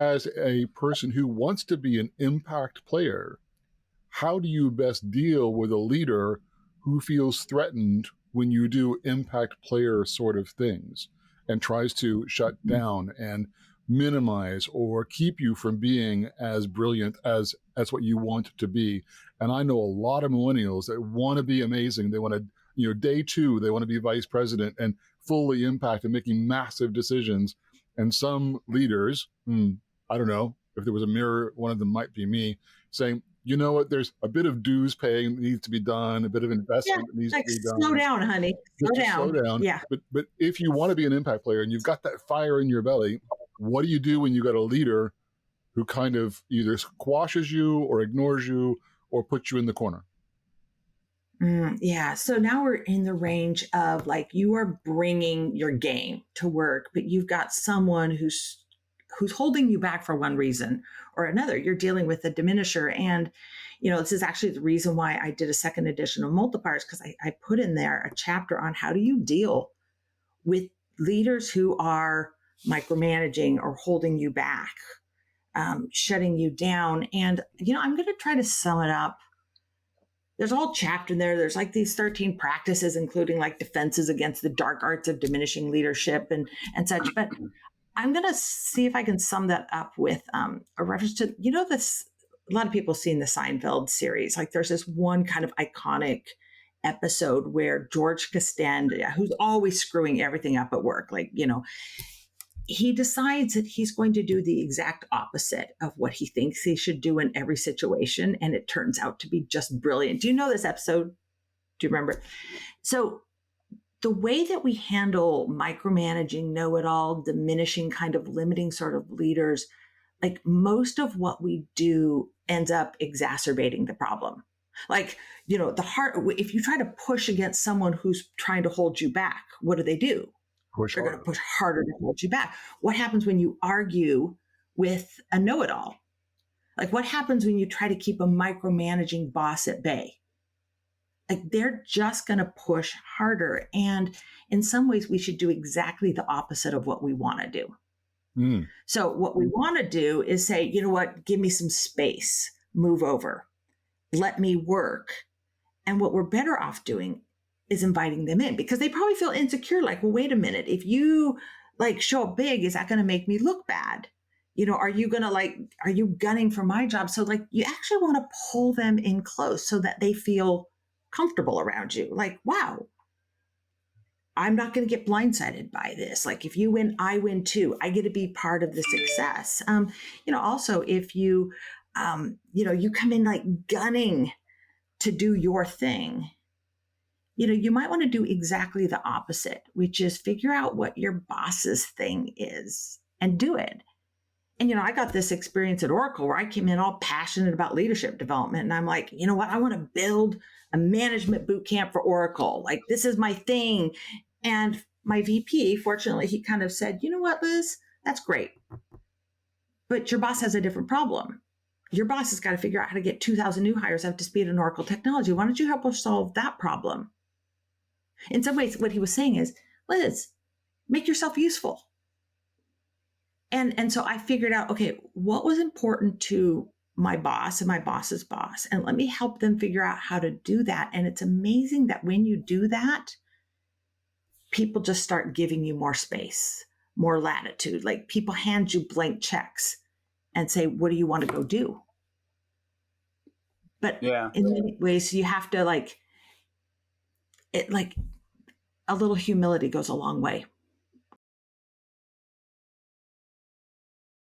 as a person who wants to be an impact player, how do you best deal with a leader who feels threatened when you do impact player sort of things and tries to shut down and minimize or keep you from being as brilliant as what you want to be? And I know a lot of millennials that want to be amazing. They want to, day two, they want to be vice president and fully impact and making massive decisions. And some leaders, I don't know, if there was a mirror, one of them might be me, saying, you know what, there's a bit of dues paying that needs to be done, a bit of investment that needs to be done. Slow down, honey. Slow down. Yeah. But if you want to be an impact player and you've got that fire in your belly, what do you do when you got a leader who kind of either squashes you or ignores you or puts you in the corner? Yeah. So now we're in the range of like you are bringing your game to work, but you've got someone who's holding you back for one reason or another. You're dealing with a diminisher. And, this is actually the reason why I did a second edition of Multipliers, because I put in there a chapter on how do you deal with leaders who are micromanaging or holding you back, shutting you down. And, I'm going to try to sum it up. There's a whole chapter in there. There's like these 13 practices, including like defenses against the dark arts of diminishing leadership and such. But I'm going to see if I can sum that up with a reference to, this, a lot of people have seen the Seinfeld series. Like there's this one kind of iconic episode where George Costanza, who's always screwing everything up at work, he decides that he's going to do the exact opposite of what he thinks he should do in every situation. And it turns out to be just brilliant. Do you know this episode? Do you remember? So the way that we handle micromanaging, know-it-all, diminishing, kind of limiting sort of leaders, like most of what we do ends up exacerbating the problem. Like, if you try to push against someone who's trying to hold you back, what do? They're going to push harder to hold you back. What happens when you argue with a know-it-all? Like what happens when you try to keep a micromanaging boss at bay? Like they're just going to push harder. And in some ways, we should do exactly the opposite of what we want to do. So what we want to do is say, you know what, give me some space, move over, let me work. And what we're better off doing is inviting them in because they probably feel insecure. Like, well, wait a minute, if you show up big, is that going to make me look bad? Are you going to are you gunning for my job? So you actually want to pull them in close so that they feel comfortable around you. Like, wow, I'm not going to get blindsided by this. Like if you win, I win too. I get to be part of the success. Also if you, you come in gunning to do your thing, you might want to do exactly the opposite, which is figure out what your boss's thing is and do it. And, I got this experience at Oracle where I came in all passionate about leadership development. And I'm like, you know what? I want to build a management boot camp for Oracle. Like, this is my thing. And my VP, fortunately, he kind of said, you know what, Liz, that's great. But your boss has a different problem. Your boss has got to figure out how to get 2,000 new hires up to speed in Oracle technology. Why don't you help us solve that problem? In some ways, what he was saying is, Liz, make yourself useful. And so I figured out, okay, what was important to my boss and my boss's boss, and let me help them figure out how to do that. And it's amazing that when you do that, people just start giving you more space, more latitude. Like people hand you blank checks and say, what do you want to go do? But in many ways, you have to a little humility goes a long way.